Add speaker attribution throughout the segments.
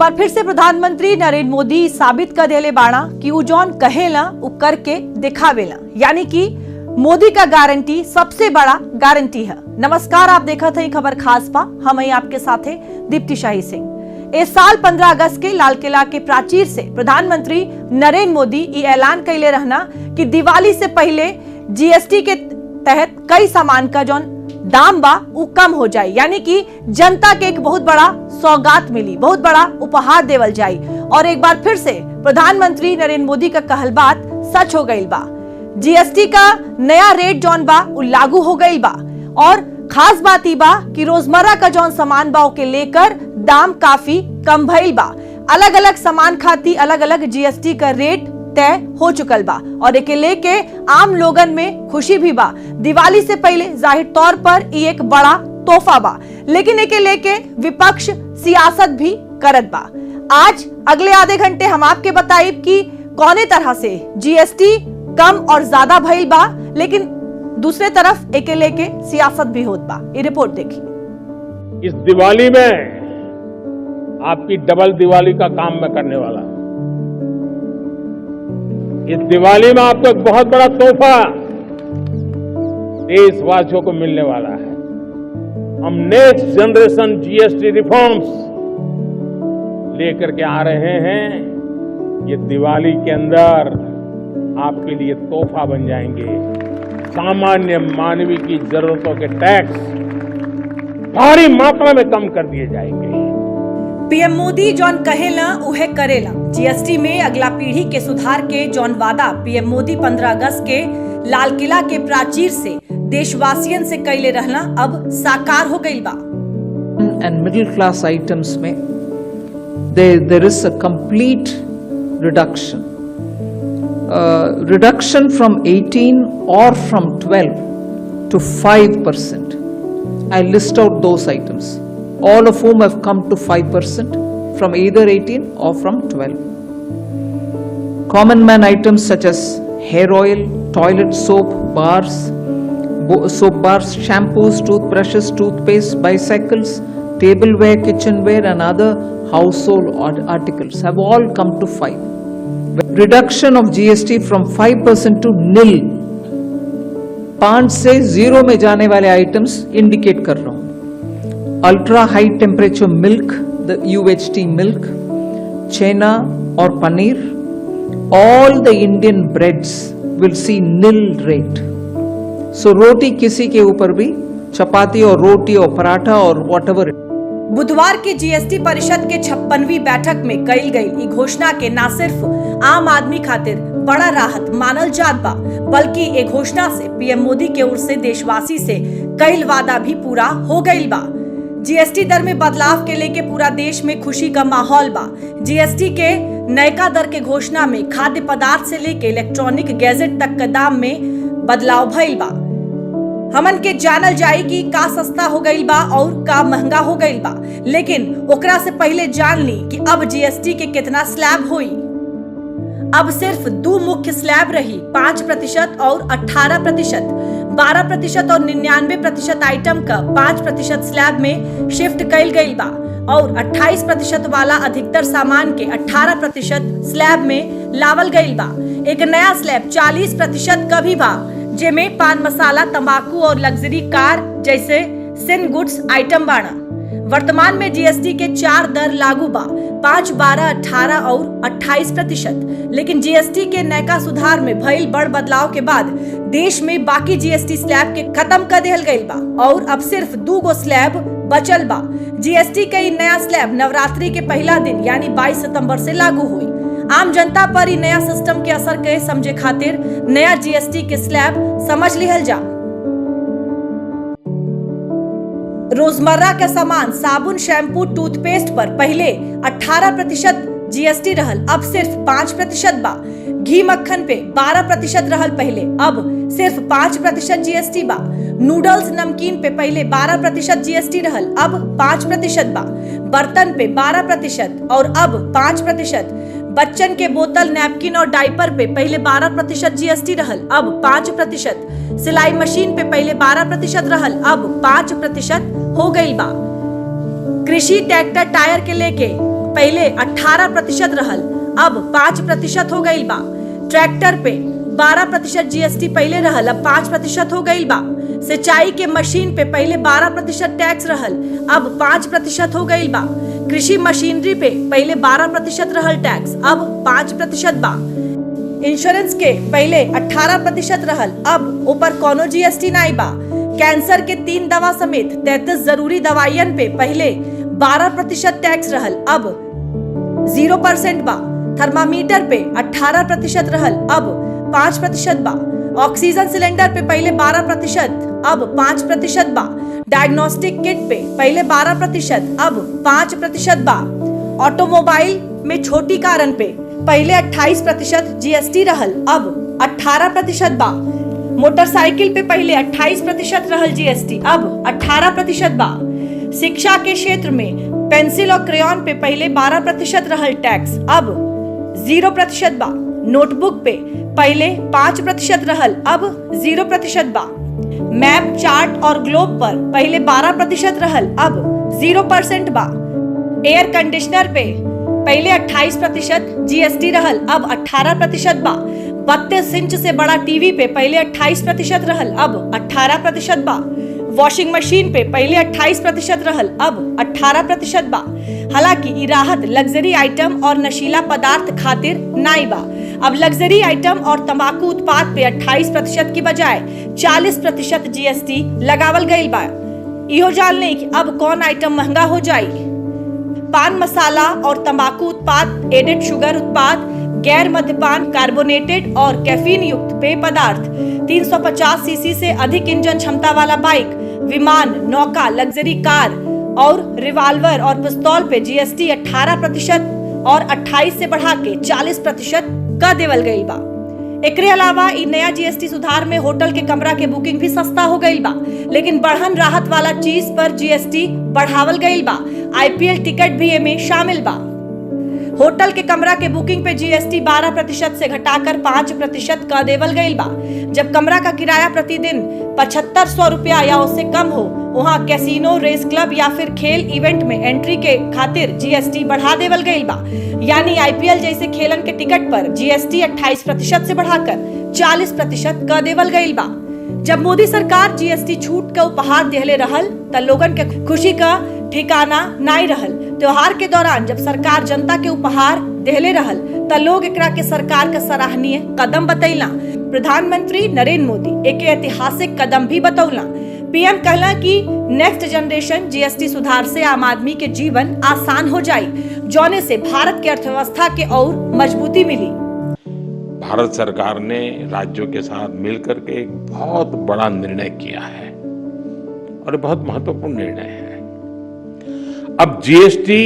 Speaker 1: बार फिर से प्रधानमंत्री नरेंद्र मोदी साबित कर देले बाड़ा कि उ जौन कहेला उ करके दिखावेला, यानी कि मोदी का गारंटी सबसे बड़ा गारंटी है। नमस्कार, आप देखा थे खबर खास पा, हम ही आपके साथ है दीप्ति शाही सिंह। इस साल 15 अगस्त के लाल किला के प्राचीर से प्रधानमंत्री नरेंद्र मोदी ये ऐलान कैले रहना कि दिवाली से पहले जीएसटी के तहत कई सामान का जौन दाम बा वो कम हो जाए, यानी कि जनता के एक बहुत बड़ा सौगात मिली, बहुत बड़ा उपहार देवल जाए। और एक बार फिर से प्रधानमंत्री नरेंद्र मोदी का कहल बात सच हो गई बा। जीएसटी का नया रेट जौन बा वो लागू हो गई बा और खास बात ई बा कि रोजमर्रा का जौन सामान बा के लेकर दाम काफी कम भइल बा। अलग अलग सामान खाती अलग अलग जीएसटी का रेट तय हो चुकल बा और एके लेके आम लोगन में खुशी भी बा। दिवाली से पहले जाहिर तौर पर ये एक बड़ा तोहफा बा, लेकिन एके लेके विपक्ष सियासत भी करत बा। आज अगले आधे घंटे हम आपके बताइब कि कौने तरह से जीएसटी कम और ज्यादा भइल बा, लेकिन दूसरे तरफ एके लेके सियासत भी होत बा। ये रिपोर्ट देखिए।
Speaker 2: इस दिवाली में आपकी डबल दिवाली का काम मैं करने वाला हूं। इस दिवाली में आपको एक बहुत बड़ा तोहफा देशवासियों को मिलने वाला है। हम नेक्स्ट जनरेशन जीएसटी रिफॉर्म्स लेकर के आ रहे हैं। ये दिवाली के अंदर आपके लिए तोहफा बन जाएंगे। सामान्य मानवीय की जरूरतों के टैक्स भारी मात्रा में कम कर दिए जाएंगे।
Speaker 1: पीएम मोदी जौन कहेला उहे करेला। जीएसटी में अगला पीढ़ी के सुधार के जौन वादा पीएम मोदी 15 अगस्त के लाल किला के प्राचीर से देशवासियन से कैले रहना अब साकार हो गई बा।
Speaker 3: एंड मिडिल क्लास आइटम्स में there is a complete reduction from 18 or from 12 to 5%. I list out those items, all of whom have come to 5% from either 18 or from 12. Common man items such as hair oil, toilet soap bars, shampoos, toothbrushes, toothpaste, bicycles, tableware, kitchenware and other household articles have all come to 5. Reduction of GST from 5% to nil. 5 से 0 में जाने वाले items indicate कर रहा हूं। Ultra high temperature milk, the UHT milk, chhena और paneer, all the Indian breads will see nil rate. So रोटी किसी के ऊपर भी, चपाती और रोटी और पराठा और व्हाटएवर।
Speaker 1: बुधवार की जीएसटी परिषद के 56वीं बैठक में कईल गई घोषणा के न सिर्फ आम आदमी खातिर बड़ा राहत मानल जात बा, बल्कि एक घोषणा से पीएम मोदी के ओर से देशवासी से कईल वादा भी पूरा हो गईल बा। जीएसटी दर में बदलाव के लेके पूरा देश में खुशी का माहौल बा। जीएसटी के नयका दर के घोषणा में खाद्य पदार्थ से लेके इलेक्ट्रॉनिक गैजेट तक के दाम में बदलाव भइल बा। हमन के जानल जाए कि का सस्ता हो गईल बा और का महंगा हो गईल बा, लेकिन ओकरा से पहले जान ली कि अब जीएसटी के कितना स्लैब हुई। अब सिर्फ 2 मुख्य स्लैब रही, 5% और 18%। 12% और 99% आइटम का 5% स्लैब में शिफ्ट कईल गईल बा और 28% वाला अधिकतर सामान के 18% स्लैब में लावल गईल बा। एक नया स्लैब 40% का भी बा, जेमें पान मसाला, तंबाकू और लग्जरी कार जैसे सिन गुड्स आइटम बाड़ा। वर्तमान में जीएसटी के 4 दर लागू बा, 5, 12, 18 और 28%। लेकिन जीएसटी के नयका सुधार में भइल बड़ बदलाव के बाद देश में बाकी जीएसटी स्लैब के खत्म कर देहल गईल बा और अब सिर्फ 2 गो स्लैब बचल बा। जीएसटी का नया स्लैब नवरात्रि के पहला दिन यानी 22 सितंबर से लागू हुई। आम जनता पर ही नया सिस्टम के असर के समझे खातिर नया जीएसटी के स्लैब समझ लिहल जा। रोजमर्रा के सामान साबुन, शैम्पू, टूथपेस्ट पर पहले 18% जीएसटी रहल, अब सिर्फ 5% बा। घी मक्खन पे 12% रहल पहले, अब सिर्फ 5% जीएसटी बा। नूडल्स, नमकीन पे पहले 12% जीएसटी रहल, अब 5% बा। बर्तन पे 12% और अब 5%। बच्चन के बोतल, नैपकिन और डायपर पे पहले 12% जीएसटी रहल, अब 5%। सिलाई मशीन पे पहले 12% रहल, अब 5% हो गई बा। कृषि ट्रैक्टर टायर के लेके पहले 18% रहल, अब 5% हो गई बा। ट्रैक्टर पे 12% जीएसटी पहले रहल, अब 5% हो गई बा। सिंचाई के मशीन पे पहले 12% टैक्स रहल, अब 5% हो गई बा। कृषि मशीनरी पे पहले 12% रहल टैक्स, अब 5% बा। इंश्योरेंस के पहले 18% रहल, अब ऊपर कोनो जीएसटी नहीं बा। कैंसर के 3 दवा समेत 33 जरूरी दवाइयन पे पहले 12% टैक्स रहल, अब 0% बा। थर्मामीटर पे 18% रहल, अब 5% बा। ऑक्सीजन सिलेंडर पे पहले 12%, अब 5% बा। डायग्नोस्टिक किट पे पहले 12%, अब 5% बा। ऑटोमोबाइल में छोटी कारन पे पहले 28% जीएसटी रहल, अब 18% बा। मोटरसाइकिल पे पहले 28% रहल जीएसटी, अब 18% बा। शिक्षा के क्षेत्र में पेंसिल और क्रेयॉन पे पहले 12% रहल टैक्स, अब 0% बा। नोटबुक पे पहले 5% रहल, अब 0% बा। मैप, चार्ट और ग्लोब पर पहले 12% रहल, अब 0% बा। एयर कंडीशनर पे पहले 28% जीएसटी रहल, अब 18% बा। 32 इंच से बड़ा टीवी पे पहले 28% रहल, अब 18% बा। वॉशिंग मशीन पे पहले 28% रहल, अब 18% बा। हालांकि ई राहत लग्जरी आइटम और नशीला पदार्थ खातिर नाई बा। अब लग्जरी आइटम और तंबाकू उत्पाद पे 28% की बजाय 40% जीएसटी लगावल गईल बा। इहो जान लें कि अब कौन आइटम महंगा हो जाई। पान मसाला और तंबाकू उत्पाद, एडेड शुगर उत्पाद, गैर मद्यपान, कार्बोनेटेड और कैफीन युक्त पेय पदार्थ, 350 सीसी से अधिक इंजन क्षमता वाला बाइक, विमान, नौका, लग्जरी कार और रिवाल्वर और पिस्तौल पे जीएसटी 18% और 28 से बढ़ा के 40% कर देवल गई बा। एकरे अलावा इ नया जीएसटी सुधार में होटल के कमरा के बुकिंग भी सस्ता हो गई बा, लेकिन बढ़न राहत वाला चीज पर जीएसटी बढ़ावल गई बा। आईपीएल टिकट भी एमे शामिल बा। होटल के कमरा के बुकिंग पे जीएसटी 12% से घटाकर 5% कर देवल गई बा। जब कमरा का किराया प्रतिदिन 7500 रुपया या उससे कम हो, वहाँ कैसीनो, रेस क्लब या फिर खेल इवेंट में एंट्री के खातिर जीएसटी बढ़ा देवल गई बा। यानी आईपीएल जैसे खेलन के टिकट पर जीएसटी 28% से बढ़ाकर 40% कर देवल गई बा। जब मोदी सरकार जीएसटी छूट का उपहार देहले रहल त लोगन के खुशी का ठिकाना नाई रहल। त्योहार के दौरान जब सरकार जनता के उपहार देहले रहल त लोग एकरा के सरकार का सराहनीय कदम बतैला। प्रधानमंत्री नरेंद्र मोदी एक ऐतिहासिक कदम भी बतौला। पीएम कहला कि नेक्स्ट जनरेशन जीएसटी सुधार से आम आदमी के जीवन आसान हो जाई, जौने से भारत के अर्थव्यवस्था के और मजबूती मिली।
Speaker 2: भारत सरकार ने राज्यों के साथ मिलकर के एक बहुत बड़ा निर्णय किया है और बहुत महत्वपूर्ण निर्णय है। अब जीएसटी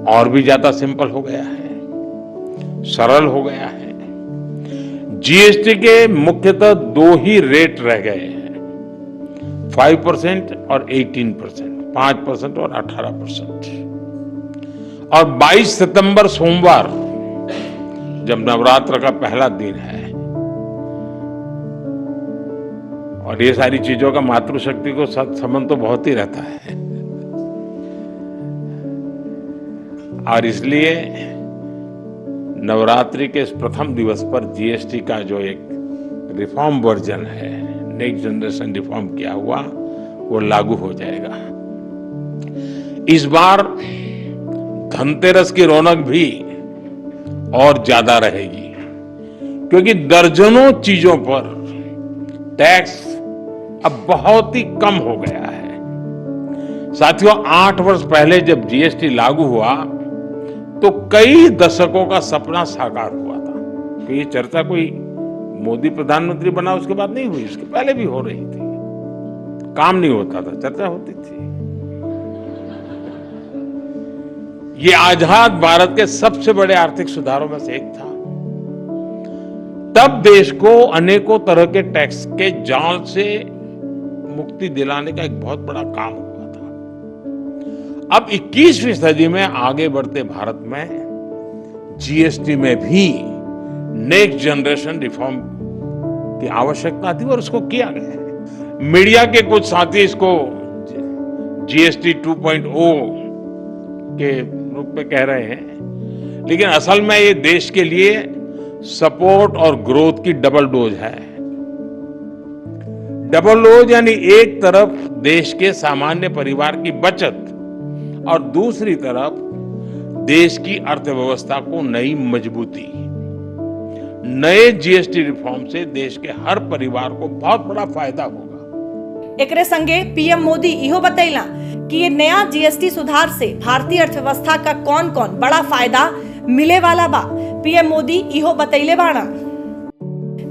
Speaker 2: और भी ज्यादा सिंपल हो गया है, सरल हो गया है। जीएसटी के मुख्यतः 2 ही रेट रह गए हैं, 5% और 18%, 5% और 18%। और 22 सितंबर सोमवार जब नवरात्र का पहला दिन है और ये सारी चीजों का मातृशक्ति को संबंध तो बहुत ही रहता है और इसलिए नवरात्रि के इस प्रथम दिवस पर जीएसटी का जो एक रिफॉर्म वर्जन है, नेक्स्ट जनरेशन रिफॉर्म किया हुआ, वो लागू हो जाएगा। इस बार धनतेरस की रौनक भी और ज्यादा रहेगी क्योंकि दर्जनों चीजों पर टैक्स अब बहुत ही कम हो गया है। साथियों, 8 वर्ष पहले जब जीएसटी लागू हुआ तो कई दशकों का सपना साकार हुआ था। तो ये चर्चा कोई मोदी प्रधानमंत्री बना उसके बाद नहीं हुई, उसके पहले भी हो रही थी। काम नहीं होता था, चर्चा होती थी। ये आजाद भारत के सबसे बड़े आर्थिक सुधारों में से एक था। तब देश को अनेकों तरह के टैक्स के जाल से मुक्ति दिलाने का एक बहुत बड़ा काम हुआ था। अब 21वीं सदी में आगे बढ़ते भारत में जीएसटी में भी नेक्स्ट जनरेशन रिफॉर्म की आवश्यकता थी और उसको किया गया है। मीडिया के कुछ साथी इसको जीएसटी 2.0 के रूप पे कह रहे हैं, लेकिन असल में ये देश के लिए सपोर्ट और ग्रोथ की डबल डोज है। डबल डोज यानी एक तरफ देश के सामान्य परिवार की बचत और दूसरी तरफ देश की अर्थव्यवस्था को नई मजबूती। नए जीएसटी रिफॉर्म से देश के हर परिवार को बहुत बड़ा फायदा होगा।
Speaker 1: एकरे संगे पीएम मोदी इहो बतैला कि ये नया जीएसटी सुधार से भारतीय अर्थव्यवस्था का कौन कौन बड़ा फायदा मिले वाला बा। पीएम मोदी इहो बतैले बाड़ा।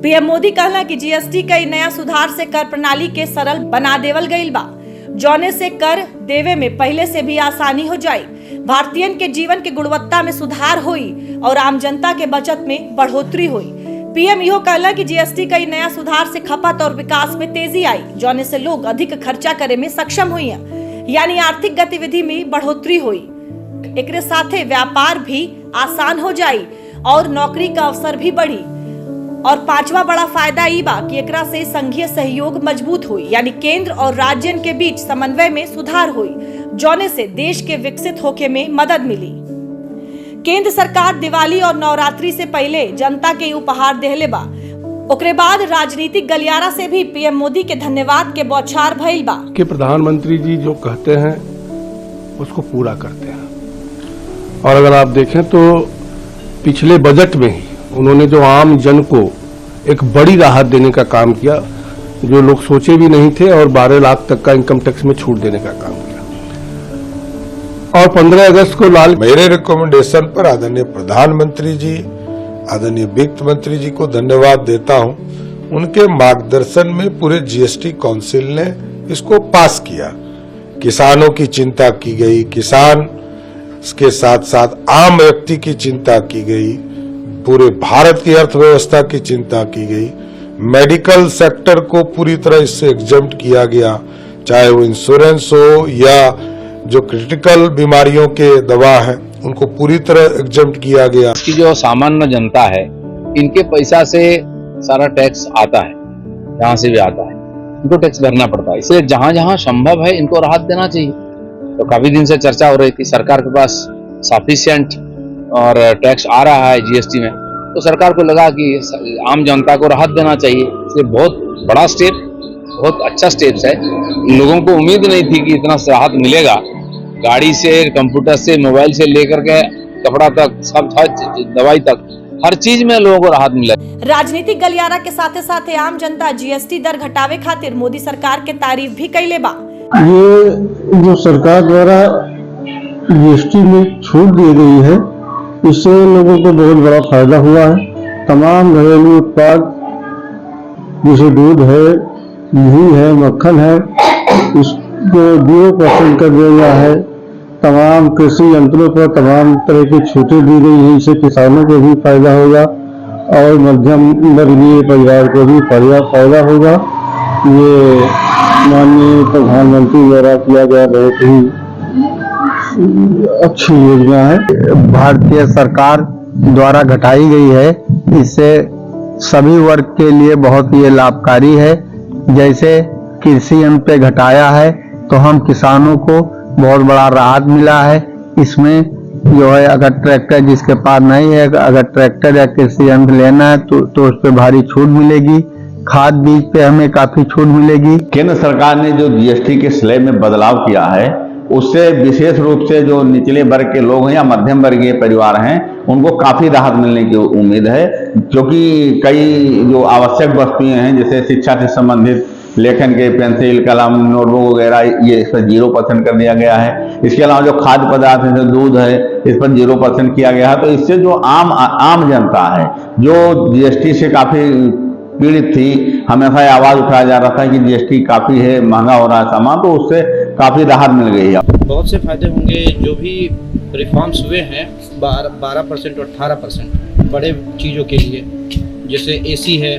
Speaker 1: पीएम मोदी कहला कि जीएसटी का नया सुधार से कर प्रणाली के सरल बना देवल गईल बा, जौने से कर देवे में पहले से भी आसानी हो जाए, भारतीयन के जीवन के गुणवत्ता में सुधार हुई और आम जनता के बचत में बढ़ोतरी हुई। पीएम इहो कहला कि जीएसटी का नया सुधार से खपत और विकास में तेजी आई, जौने से लोग अधिक खर्चा करे में सक्षम हुई, यानी आर्थिक गतिविधि में बढ़ोतरी हुई। एकरे साथे व्यापार भी आसान हो जाई और नौकरी का अवसर भी बढ़ी। और पांचवा बड़ा फायदा ई बा कि एकरा से संघीय सहयोग मजबूत हुई, यानी केंद्र और राज्यन के बीच समन्वय में सुधार हुई, जौने से देश के विकसित होके में मदद मिली। केंद्र सरकार दिवाली और नवरात्रि से पहले जनता के उपहार देहले बा। ओकरे बाद राजनीतिक गलियारा से भी पीएम मोदी के धन्यवाद के बौछार भइल बा
Speaker 4: कि प्रधानमंत्री जी जो कहते हैं उसको पूरा करते हैं। और अगर आप देखें तो पिछले बजट में ही उन्होंने जो आम जन को एक बड़ी राहत देने का काम किया, जो लोग सोचे भी नहीं थे, और 12 लाख तक का इनकम टैक्स में छूट देने का काम किया। और 15 अगस्त को
Speaker 5: मेरे रिकमेंडेशन पर आदरणीय प्रधानमंत्री जी, आदरणीय वित्त मंत्री जी को धन्यवाद देता हूं। उनके मार्गदर्शन में पूरे जीएसटी काउंसिल ने इसको पास किया। किसानों की चिंता की गई, किसान के साथ साथ आम व्यक्ति की चिंता की गई, पूरे भारत की अर्थव्यवस्था की चिंता की गई, मेडिकल सेक्टर को पूरी तरह इससे एग्जम्प्ट किया गया, चाहे वो इंश्योरेंस हो या जो क्रिटिकल बीमारियों के दवा है उनको पूरी तरह एग्जम्प्ट किया गया।
Speaker 6: की जो सामान्य जनता है, इनके पैसा से सारा टैक्स आता है, जहाँ से भी आता है इनको टैक्स भरना पड़ता है, इसलिए जहाँ जहाँ संभव है इनको राहत देना चाहिए। तो काफी दिन से चर्चा हो रही थी, सरकार के पास सफिशिएंट और टैक्स आ रहा है जीएसटी में, तो सरकार को लगा कि आम जनता को राहत देना चाहिए, इसलिए बहुत बड़ा स्टेप, बहुत अच्छा स्टेप है। लोगों को उम्मीद नहीं थी कि इतना राहत मिलेगा। गाड़ी से, कंप्यूटर से, मोबाइल से लेकर के कपड़ा तक, सब दवाई तक, हर चीज में लोगों को राहत मिला।
Speaker 1: राजनीतिक गलियारा के साथे साथे आम जनता जीएसटी दर घटावे खातिर मोदी सरकार के तारीफ भी कैले बा।
Speaker 7: ये जो सरकार द्वारा जीएसटी में छूट दी गई है, इससे लोगों को बहुत बड़ा फायदा हुआ है। तमाम घरेलू उत्पाद जैसे दूध है, घी है, मक्खन है, इसको 0% कर दिया गया है। तमाम कृषि यंत्रों पर तमाम तरह की छूटें दी गई है, इससे किसानों को भी फायदा होगा और मध्यम वर्गीय परिवार को भी फायदा होगा। ये माननीय प्रधानमंत्री द्वारा किया गया बहुत ही अच्छी योजना है,
Speaker 8: भारतीय सरकार द्वारा घटाई गई है। इससे सभी वर्ग के लिए बहुत ही लाभकारी है। जैसे कृषि यंत्र पे घटाया है तो हम किसानों को बहुत बड़ा राहत मिला है। इसमें जो है, अगर ट्रैक्टर जिसके पास नहीं है, अगर ट्रैक्टर या कृषि यंत्र लेना है तो उस पर भारी छूट मिलेगी। खाद बीज पे हमें काफी छूट मिलेगी।
Speaker 9: केंद्र सरकार ने जो जीएसटी के स्लैब में बदलाव किया है, उससे विशेष रूप से जो निचले वर्ग के लोग हैं या मध्यम वर्गीय परिवार हैं, उनको काफी राहत मिलने की उम्मीद है, क्योंकि कई जो आवश्यक वस्तुएं हैं जैसे शिक्षा से संबंधित लेखन के पेंसिल, कलम, नोटबुक वगैरह, ये इस पर 0% कर दिया गया है। इसके अलावा जो खाद्य पदार्थ है, दूध है, इस पर 0% किया गया है। तो इससे जो आम जनता है जो जीएसटी से काफी पीड़ित थी, हमेशा आवाज उठाया जा रहा था कि जीएसटी काफी है, महंगा हो रहा है सामान, तो उससे काफी राहत मिल गई है।
Speaker 10: बहुत से फायदे होंगे। जो भी रिफॉर्म्स हुए हैं 12% और 18% बड़े चीज़ों के लिए, जैसे एसी है,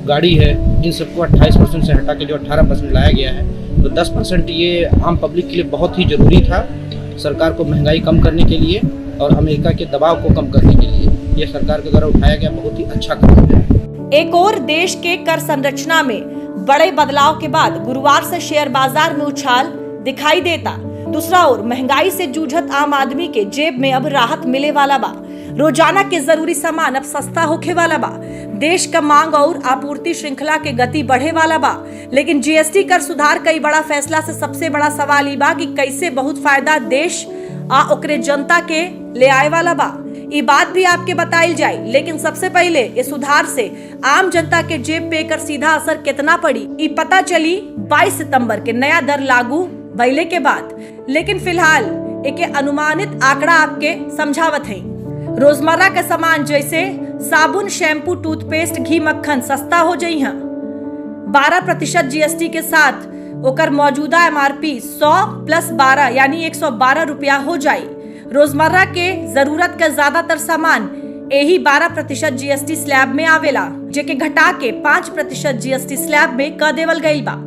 Speaker 10: गाड़ी है, इन सबको 28% से हटा के जो 18% लाया गया है, तो 10% ये आम पब्लिक के लिए बहुत ही ज़रूरी था, सरकार को महंगाई कम करने के लिए और अमेरिका के दबाव को कम करने के लिए ये सरकार के द्वारा उठाया गया बहुत ही अच्छा कदम है।
Speaker 1: एक और देश के कर संरचना में बड़े बदलाव के बाद गुरुवार से शेयर बाजार में उछाल दिखाई देता। दूसरा ओर महंगाई से जूझत आम आदमी के जेब में अब राहत मिले वाला बा। रोजाना के जरूरी सामान अब सस्ता होखे वाला बा। देश का मांग और आपूर्ति श्रृंखला के गति बढ़े वाला बा। लेकिन जीएसटी कर सुधार कई बड़ा फैसला से सबसे बड़ा सवाल ई बा कि कैसे बहुत फायदा देश आ ओकरे जनता के ले आए वाला बा। ये बात भी आपके बताइल जाए, लेकिन सबसे पहले इस सुधार से आम जनता के जेब पे एकर सीधा असर कितना पड़ी ये पता चली 22 सितंबर के नया दर लागू भइले के बाद। लेकिन फिलहाल एक अनुमानित आंकड़ा आपके समझावत है। रोजमर्रा के सामान जैसे साबुन, शैम्पू, टूथपेस्ट, घी, मक्खन सस्ता हो जाई है। 12% जीएसटी के साथ ओकर मौजूदा एमआरपी 100 + 12 यानी 112 रुपया हो जाए। रोजमर्रा के जरूरत का ज्यादातर सामान यही 12% जीएसटी स्लैब में आवेला, जेके घटा के 5% जीएसटी स्लैब में क देवल गईल बा।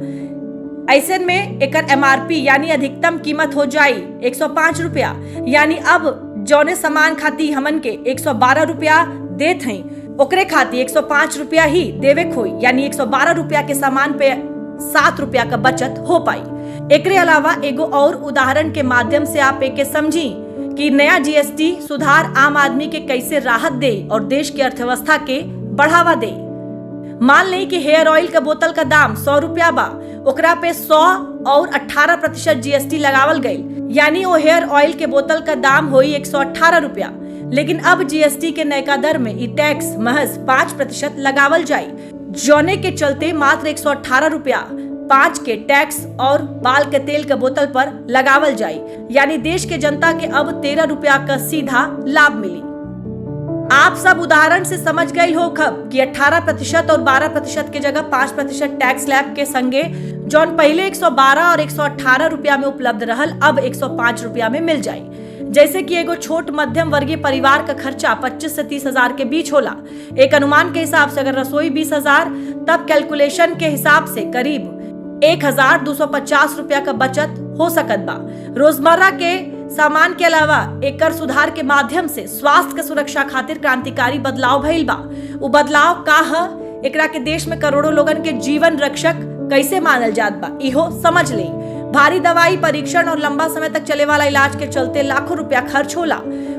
Speaker 1: ऐसे में एकर एमआरपी यानी अधिकतम कीमत हो जाई 105 रुपया, यानी अब जौने सामान खाती हमन के 112 रुपया देत हई ओकरे खाती 105 रुपया ही देवे खोई, यानी 112 रुपया के सामान पे 7 रुपया का बचत हो पाई। एकरे अलावा एगो और उदाहरण के माध्यम से आप एके समझी कि नया जीएसटी सुधार आम आदमी के कैसे राहत दे और देश की अर्थव्यवस्था के बढ़ावा दे। मान लें कि हेयर ऑयल का बोतल का दाम 100 रुपया बा, ओकरा पे 100 और 18% जीएसटी लगावल गई, यानी वो हेयर ऑयल के बोतल का दाम हुई 118 रुपया। लेकिन अब जीएसटी के नयका दर में ई टैक्स महज 5% लगावल जाये, जौने के चलते मात्र 118 रुपया 5 के टैक्स और बाल के तेल के बोतल पर लगावल जाये, यानी देश के जनता के अब 13 रुपया का सीधा लाभ मिली। आप सब उदाहरण से समझ गए हो खब कि 18% और 12% के जगह 5% टैक्स स्लैब के संगे जौन पहले 112 और 118 रुपया में उपलब्ध रहल अब 105 रुपया में मिल जाये। जैसे कि एगो छोट मध्यम वर्गीय परिवार का खर्चा 25 से 30 हजार के बीच होला। एक अनुमान के हिसाब से अगर रसोई 20 हजार, तब कैलकुलेशन के हिसाब से करीब 1250 रुपया का बचत हो सकत बा। रोजमर्रा के सामान के अलावा एकर सुधार के माध्यम से स्वास्थ्य के सुरक्षा खातिर क्रांतिकारी बदलाव भइल बा। वो बदलाव का है, एकरा के देश में करोड़ों लोगन के जीवन रक्षक कैसे मानल जात बा इहो समझ ले। भारी दवाई, परीक्षण और लंबा समय तक चले वाला इलाज के चलते लाखों रुपया खर्च होला।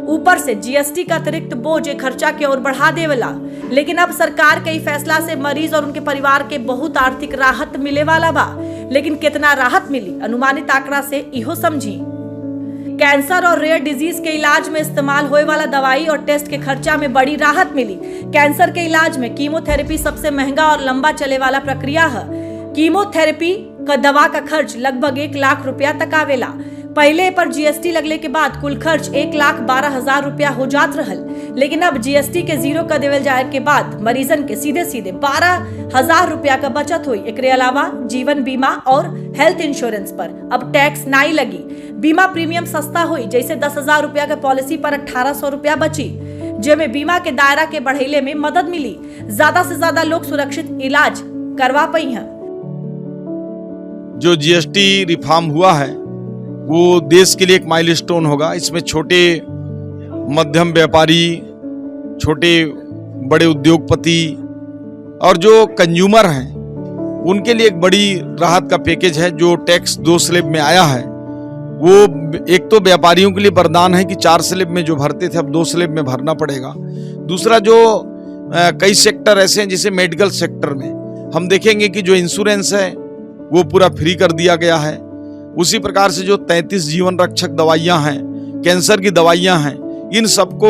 Speaker 1: ऊपर से जीएसटी का अतिरिक्त बोझ खर्चा के ओर बढ़ा देवला। लेकिन अब सरकार के फैसला से मरीज और उनके परिवार के बहुत आर्थिक राहत मिले वाला बा। लेकिन कितना राहत मिली अनुमानित आंकड़ा से इहो समझी। कैंसर और रेयर डिजीज के इलाज में इस्तेमाल होए वाला दवाई और टेस्ट के खर्चा में बड़ी राहत मिली। कैंसर के इलाज में कीमोथेरेपी सबसे महंगा और लंबा चले वाला प्रक्रिया है। कीमोथेरेपी का दवा का खर्च लगभग 1 लाख रुपया तक आवेला। पहले पर जीएसटी लगले के बाद कुल खर्च 1,12,000 रुपया हो जात रहल। लेकिन अब जीएसटी के जीरो कर देवल जाए के बाद मरीजन के सीधे सीधे 12,000 रुपया का बचत हुई। एकरे अलावा जीवन बीमा और हेल्थ इंश्योरेंस पर अब टैक्स नहीं लगी। बीमा प्रीमियम सस्ता हुई, जैसे 10,000 रुपया के पॉलिसी पर 1,800 रुपया बची, जिसमें बीमा के दायरा के बढ़ेले में मदद मिली। ज्यादा से ज्यादा लोग सुरक्षित इलाज करवा पाई हैं।
Speaker 11: जो जीएसटी रिफॉर्म हुआ है वो देश के लिए एक माइलस्टोन होगा। इसमें छोटे मध्यम व्यापारी, छोटे बड़े उद्योगपति और जो कंज्यूमर हैं उनके लिए एक बड़ी राहत का पैकेज है। जो टैक्स 2 स्लैब में आया है वो एक तो व्यापारियों के लिए वरदान है कि 4 स्लैब में जो भरते थे अब 2 स्लैब में भरना पड़ेगा। दूसरा, जो कई सेक्टर ऐसे हैं जैसे मेडिकल सेक्टर में हम देखेंगे कि जो इंश्योरेंस है वो पूरा फ्री कर दिया गया है। उसी प्रकार से जो 33 जीवन रक्षक दवाइयां हैं, कैंसर की दवाइयां हैं, इन सबको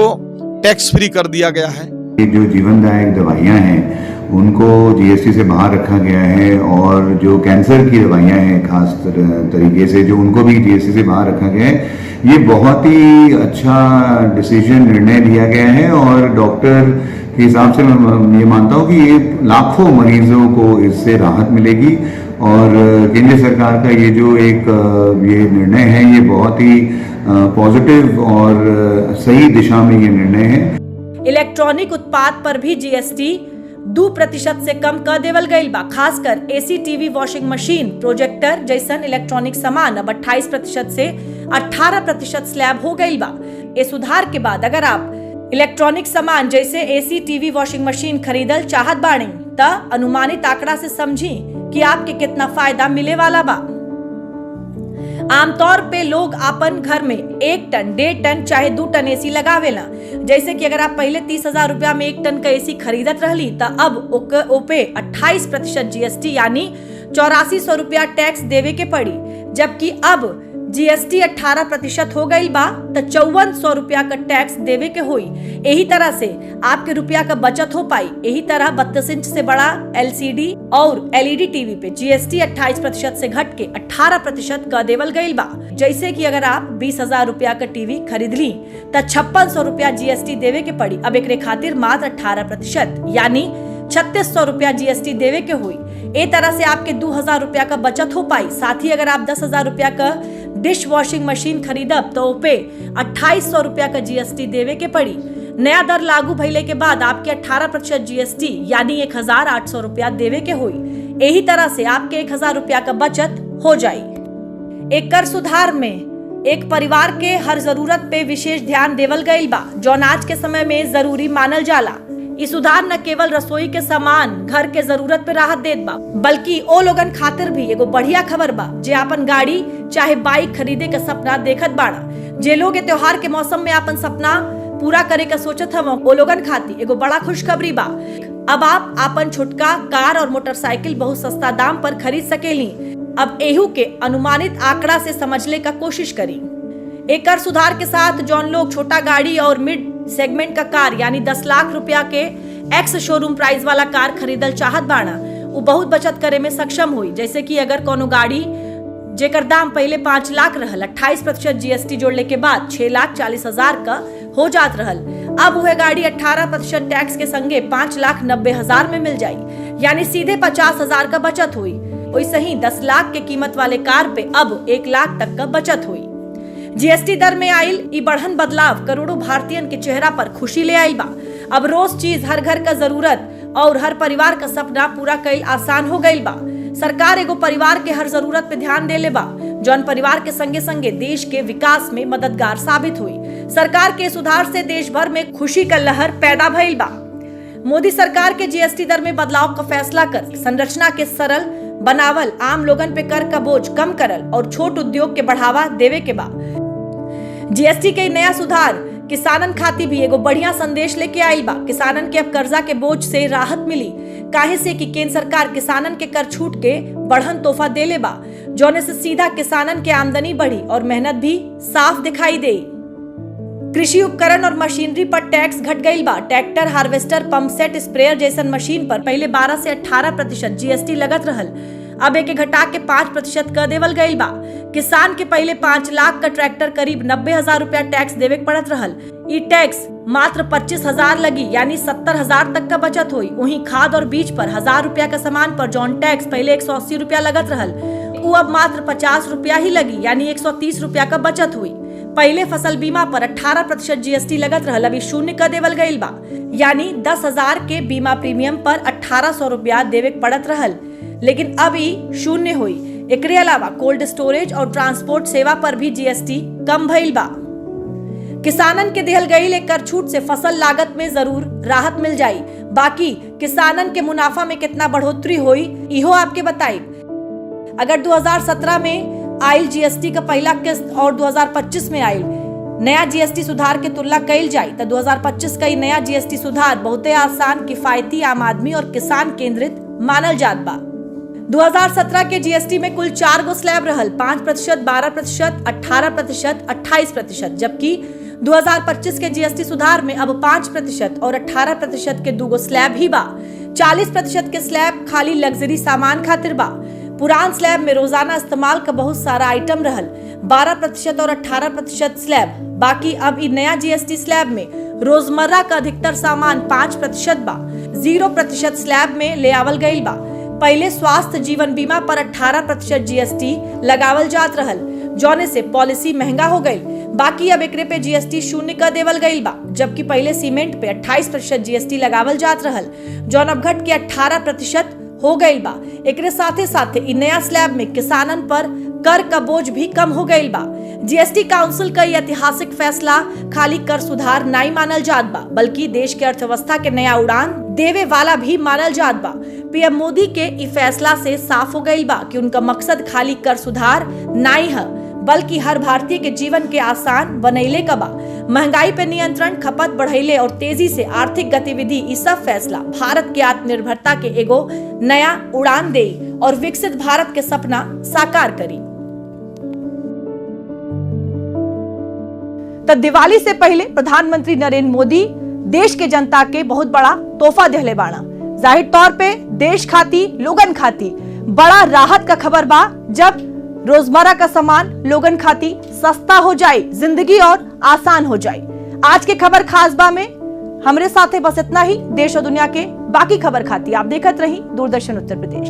Speaker 11: टैक्स फ्री कर दिया गया है।
Speaker 12: ये जो जीवनदायक दवाइयां हैं उनको जीएसटी से बाहर रखा गया है और जो कैंसर की दवाइयां हैं खास तरीके से जो उनको भी जीएसटी से बाहर रखा गया है। ये बहुत ही अच्छा डिसीजन, निर्णय लिया गया है और डॉक्टर के हिसाब से मैं ये मानता हूँ कि ये लाखों मरीजों को इससे राहत मिलेगी और केंद्र सरकार का ये जो एक ये निर्णय है ये बहुत ही पॉजिटिव और सही दिशा में ये निर्णय है।
Speaker 1: इलेक्ट्रॉनिक उत्पाद पर भी जीएसटी 2% से कम कर देवल गईल बा। खासकर AC, TV, washing machine, projector जैसन इलेक्ट्रॉनिक सामान अब 28% से 18% स्लैब हो गईल बा। इस सुधार के बाद अगर आप इलेक्ट्रॉनिक सामान जैसे एसी, टीवी, वॉशिंग मशीन खरीदल चाहत बाड़ी त अनुमानित आंकड़ा से समझी कि आपके कितना फायदा मिले वाला बा। आमतौर पे लोग अपन घर में 1 टन 1.5 टन चाहे 2 टन एसी लगावेला। जैसे कि अगर आप पहले 30,000 रुपया में 1 टन का एसी खरीदत रहली त अब ओपे 28% जीएसटी यानी 8400 रुपया टैक्स देवे के पड़ी, जबकि अब जीएसटी 18% हो गई बा तो 5400 रुपया का टैक्स देवे के होई। यही तरह से आपके रुपया का बचत हो पाई। यही तरह 32 इंच से बड़ा एलसीडी और एलईडी टीवी पे जीएसटी 28% से घट के 18% का देवल गई बा। जैसे कि अगर आप 20,000 रुपया का टीवी खरीद ली तो 5600 रुपया जीएसटी देवे के पड़ी। अब एक खातिर मात्र 18% यानी 3600 रुपया जीएसटी देवे के हुई। ए तरह से आपके 2000 रुपया का बचत हो पाई। साथ ही अगर आप 10,000 रुपया का डिश वॉशिंग मशीन खरीदब तो पे 2800 रुपया का जीएसटी देवे के पड़ी। नया दर लागू भइले के बाद आपके 18% जीएसटी यानी 1800 रुपया देवे के हुई। यही तरह से आपके 1000 रुपया का बचत हो जाई। एक कर सुधार में एक परिवार के हर जरूरत पे विशेष ध्यान देवल गईल बा, जौन आज के समय में जरूरी मानल जाला। ई सुधार न केवल रसोई के सामान घर के जरूरत पे राहत देत बा, बल्कि ओ लोगन खातिर भी एगो बढ़िया खबर बा जे अपन गाड़ी चाहे बाइक खरीदे का सपना देखत बाड़ा। जे लोग ए त्योहार के मौसम में अपन सपना पूरा करे का सोचत हव ओ लोगन खातिर एगो बड़ा खुशखबरी बा। अब आप अपन छोटका कार और मोटरसाइकिल बहुत सस्ता दाम पर खरीद सकेली। अब एहू के अनुमानित आंकड़ा से समझले का कोशिश करी। एक कर सुधार के साथ जौन लोग छोटा गाड़ी और मिड सेगमेंट का कार यानी 10 लाख रुपया के एक्स शोरूम प्राइस वाला कार खरीदल चाहत बाड़ा, वो बहुत बचत करे में सक्षम हुई। जैसे कि अगर कोनो गाड़ी जेकर दाम पहले 5 लाख रहल, 28% जीएसटी जोड़ने के बाद 6,40,000 का हो जात रहल, अब वह गाड़ी 18% टैक्स के संगे 5,90,000 में मिल जाई, यानी सीधे 50,000 का बचत हुई। वैसे ही 10 लाख के कीमत वाले कार पे अब 1 लाख तक का बचत हुई। जीएसटी दर में आयल ई बढ़न बदलाव करोड़ों भारतीयन के चेहरा पर खुशी ले आयल बा। अब रोज चीज हर घर का जरूरत और हर परिवार का सपना पूरा कईल आसान हो गईल बा। सरकार एगो परिवार के हर जरूरत पे ध्यान देले बा, जौन परिवार के संगे संगे देश के विकास में मददगार साबित हुई। सरकार के सुधार से देश भर में खुशी का लहर पैदा भइल बा। मोदी सरकार के जीएसटी दर में बदलाव का फैसला कर संरचना के सरल बनावल, आम लोगन पे कर का बोझ कम करल और छोट उद्योग के बढ़ावा देवे के बा। जीएसटी के नया सुधार किसानन खातिर भी एगो बढ़िया संदेश लेके आइल बा। किसानन के अब कर्जा के बोझ से राहत मिली, काहे से कि केंद्र सरकार किसानन के कर छूट के बढ़न तोहफा देले बा, जौने से सीधा किसानन के आमदनी बढ़ी और मेहनत भी साफ दिखाई दे। कृषि उपकरण और मशीनरी पर टैक्स घट गईल बा। Tractor, harvester, pump set, sprayer जैसन मशीन पर पहले 12 से 18% जीएसटी लगत रहल, अब एक घटा के 5% कर देवल गईल बा। किसान के पहले 5 लाख का ट्रैक्टर करीब 90,000 रुपया टैक्स देवे पड़त रहल, ई टैक्स मात्र 25,000 लगी, यानी 70,000 तक का बचत हुई। वहीं खाद और बीज पर 1000 रुपया का सामान पर जौन टैक्स पहले 180 रुपया लगत रहल, वो अब मात्र 50 रुपया ही लगी, यानी 130 रुपया का बचत हुई। पहले फसल बीमा पर 18% जीएसटी लगत रहल, अभी 0 कर देवल गईल बा, यानी 10,000 के बीमा प्रीमियम पर 1800 रुपया देवे पड़त रहल, लेकिन अभी 0 हुई। एकरे अलावा कोल्ड स्टोरेज और ट्रांसपोर्ट सेवा पर भी जीएसटी कम भइल बा। किसानन के देहल गईल एक कर छूट से फसल लागत में जरूर राहत मिल जाई, बाकी किसानन के मुनाफा में कितना बढ़ोतरी हुई इहो आपके बताई। अगर 2017 में आयल जीएसटी का पहला किस्त और 2025 में आयल नया जीएसटी सुधार के तुलना कईल जाए तो 2025 का नया जीएसटी सुधार बहुते आसान, किफायती, आम आदमी और किसान केंद्रित मानल जात बा। 2017 के जीएसटी में कुल 4 गो स्लैब रहल, 5%, 12%, 18%, 28%, जबकि 2025 के जीएसटी सुधार में अब 5% और 18% के 2 गो स्लैब ही बा। 40% के स्लैब खाली लग्जरी सामान खातिर बा। पुरान स्लैब में रोजाना इस्तेमाल का बहुत सारा आइटम रहल, 12% और 18% स्लैब। बाकी अब इ नया जीएसटी स्लैब में रोजमर्रा का अधिकतर सामान 5% बा। 0% स्लैब में ले आवल गईल बा। पहले स्वास्थ्य जीवन बीमा पर 18% जीएसटी लगावल जात रहल, जौने से पॉलिसी महंगा हो गई। बाकी अब एकरे पे जीएसटी 0 कर देवल गईल बा, जबकि पहले सीमेंट पे 28% जीएसटी लगावल जात रहल, जौन अब घट के 18% हो गईल बा। एकरे साथे साथे इ नया स्लैब में किसानन पर कर का बोझ भी कम हो गईल बा। जीएसटी काउंसिल का ऐतिहासिक फैसला खाली कर सुधार नहीं मानल जात बा, बल्कि देश के अर्थव्यवस्था के नया उड़ान देवे वाला भी मानल जात बा। पीएम मोदी के इ फैसला से साफ हो गईल बा कि उनका मकसद खाली कर सुधार नहीं है, बल्कि हर भारतीय के जीवन के आसान बनैले का बा। महंगाई पे नियंत्रण, खपत बढ़ैले और तेजी से आर्थिक गतिविधि, ई सब फैसला भारत के आत्मनिर्भरता के एगो नया उड़ान दे और विकसित भारत के सपना साकार करी। तो दिवाली से पहले प्रधानमंत्री नरेंद्र मोदी देश के जनता के बहुत बड़ा तोहफा दिले बाड़ा। जाहिर तौर पे देश खाती, लोगन खाती बड़ा राहत का खबर बा, जब रोजमर्रा का सामान लोगन खाती सस्ता हो जाए, जिंदगी और आसान हो जाए। आज के खबर खास बा में हमरे साथे बस इतना ही। देश और दुनिया के बाकी खबर खाती आप देखत रही दूरदर्शन उत्तर प्रदेश।